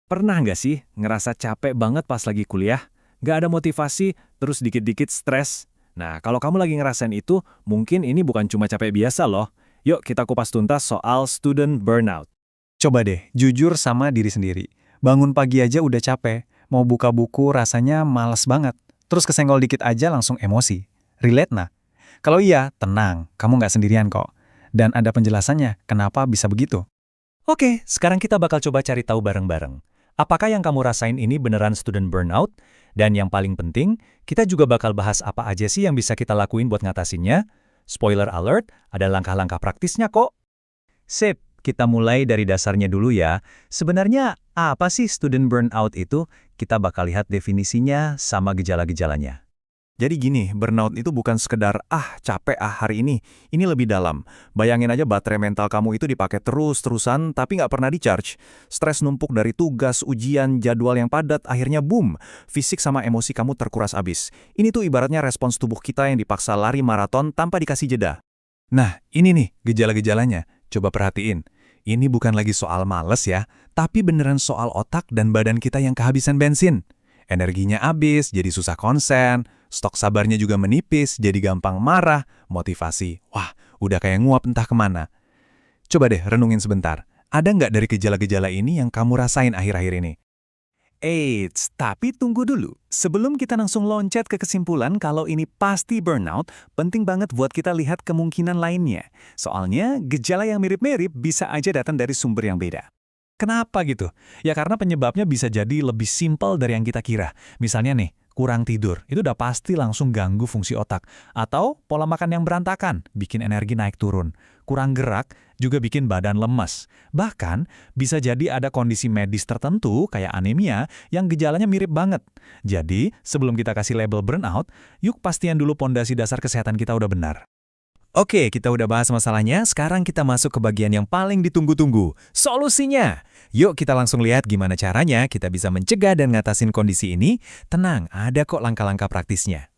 Pernah nggak sih ngerasa capek banget pas lagi kuliah? Nggak ada motivasi, terus dikit-dikit stres? Nah, kalau kamu lagi ngerasain itu, mungkin ini bukan cuma capek biasa loh. Yuk kita kupas tuntas soal student burnout. Coba deh, jujur sama diri sendiri. Bangun pagi aja udah capek, mau buka buku rasanya males banget. Terus kesenggol dikit aja langsung emosi. Relate nah? Kalau iya, tenang, kamu nggak sendirian kok. Dan ada penjelasannya, kenapa bisa begitu. Oke, sekarang kita bakal coba cari tahu bareng-bareng. Apakah yang kamu rasain ini beneran student burnout? Dan yang paling penting, kita juga bakal bahas apa aja sih yang bisa kita lakuin buat ngatasinnya. Spoiler alert, ada langkah-langkah praktisnya kok. Sip, kita mulai dari dasarnya dulu ya. Sebenarnya, apa sih student burnout itu? Kita bakal lihat definisinya sama gejala-gejalanya. Jadi gini, burnout itu bukan sekedar, capek hari ini. Ini lebih dalam. Bayangin aja baterai mental kamu itu dipakai terus-terusan, tapi nggak pernah di-charge. Stres numpuk dari tugas, ujian, jadwal yang padat, akhirnya boom. Fisik sama emosi kamu terkuras abis. Ini tuh ibaratnya respons tubuh kita yang dipaksa lari maraton tanpa dikasih jeda. Nah, ini nih gejala-gejalanya. Coba perhatiin. Ini bukan lagi soal males ya, tapi beneran soal otak dan badan kita yang kehabisan bensin. Energinya habis, jadi susah konsen, stok sabarnya juga menipis, jadi gampang marah, motivasi, wah, udah kayak nguap entah kemana. Coba deh renungin sebentar, ada nggak dari gejala-gejala ini yang kamu rasain akhir-akhir ini? Eits, tapi tunggu dulu. Sebelum kita langsung loncat ke kesimpulan kalau ini pasti burnout, penting banget buat kita lihat kemungkinan lainnya. Soalnya, gejala yang mirip-mirip bisa aja datang dari sumber yang beda. Kenapa gitu? Ya karena penyebabnya bisa jadi lebih simpel dari yang kita kira. Misalnya nih, kurang tidur, itu udah pasti langsung ganggu fungsi otak. Atau pola makan yang berantakan, bikin energi naik turun. Kurang gerak, juga bikin badan lemas. Bahkan, bisa jadi ada kondisi medis tertentu, kayak anemia, yang gejalanya mirip banget. Jadi, sebelum kita kasih label burnout, yuk pastiin dulu pondasi dasar kesehatan kita udah benar. Oke, kita udah bahas masalahnya, sekarang kita masuk ke bagian yang paling ditunggu-tunggu, solusinya. Yuk kita langsung lihat gimana caranya kita bisa mencegah dan ngatasin kondisi ini. Tenang, ada kok langkah-langkah praktisnya.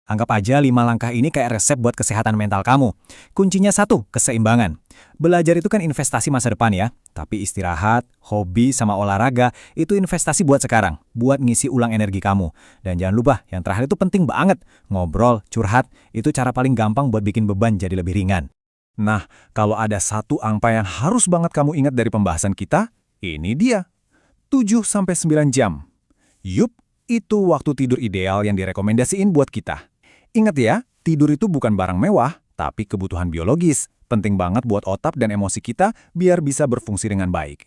Anggap aja 5 langkah ini kayak resep buat kesehatan mental kamu. Kuncinya 1, keseimbangan. Belajar itu kan investasi masa depan ya. Tapi istirahat, hobi, sama olahraga itu investasi buat sekarang. Buat ngisi ulang energi kamu. Dan jangan lupa, yang terakhir itu penting banget. Ngobrol, curhat, itu cara paling gampang buat bikin beban jadi lebih ringan. Nah, kalau ada satu angka yang harus banget kamu ingat dari pembahasan kita, ini dia. 7-9 jam. Yup, itu waktu tidur ideal yang direkomendasiin buat kita. Ingat ya, tidur itu bukan barang mewah, tapi kebutuhan biologis. Penting banget buat otak dan emosi kita biar bisa berfungsi dengan baik.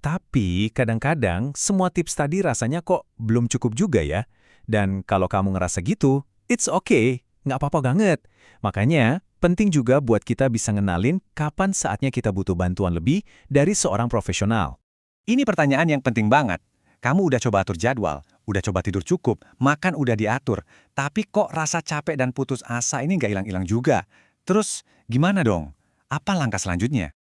Tapi kadang-kadang semua tips tadi rasanya kok belum cukup juga ya. Dan kalau kamu ngerasa gitu, it's okay, nggak apa-apa banget. Makanya penting juga buat kita bisa ngenalin kapan saatnya kita butuh bantuan lebih dari seorang profesional. Ini pertanyaan yang penting banget. Kamu udah coba atur jadwal, udah coba tidur cukup, makan udah diatur, tapi kok rasa capek dan putus asa ini nggak hilang-hilang juga. Terus gimana dong? Apa langkah selanjutnya?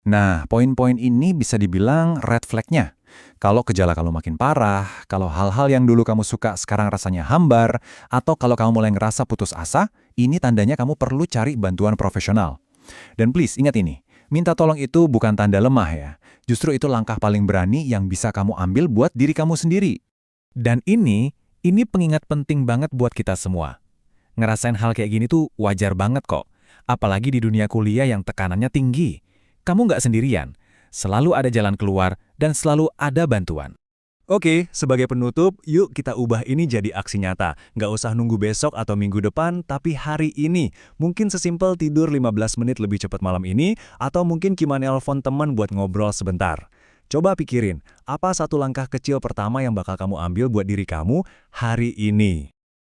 Nah, poin-poin ini bisa dibilang red flag-nya. Kalau gejala kamu makin parah, kalau hal-hal yang dulu kamu suka sekarang rasanya hambar, atau kalau kamu mulai ngerasa putus asa, ini tandanya kamu perlu cari bantuan profesional. Dan please ingat ini, minta tolong itu bukan tanda lemah ya. Justru itu langkah paling berani yang bisa kamu ambil buat diri kamu sendiri. Dan ini pengingat penting banget buat kita semua. Ngerasain hal kayak gini tuh wajar banget kok. Apalagi di dunia kuliah yang tekanannya tinggi. Kamu nggak sendirian. Selalu ada jalan keluar dan selalu ada bantuan. Oke, sebagai penutup, yuk kita ubah ini jadi aksi nyata. Nggak usah nunggu besok atau minggu depan, tapi hari ini. Mungkin sesimpel tidur 15 menit lebih cepat malam ini, atau mungkin cuma nelpon teman buat ngobrol sebentar. Coba pikirin, apa satu langkah kecil pertama yang bakal kamu ambil buat diri kamu hari ini?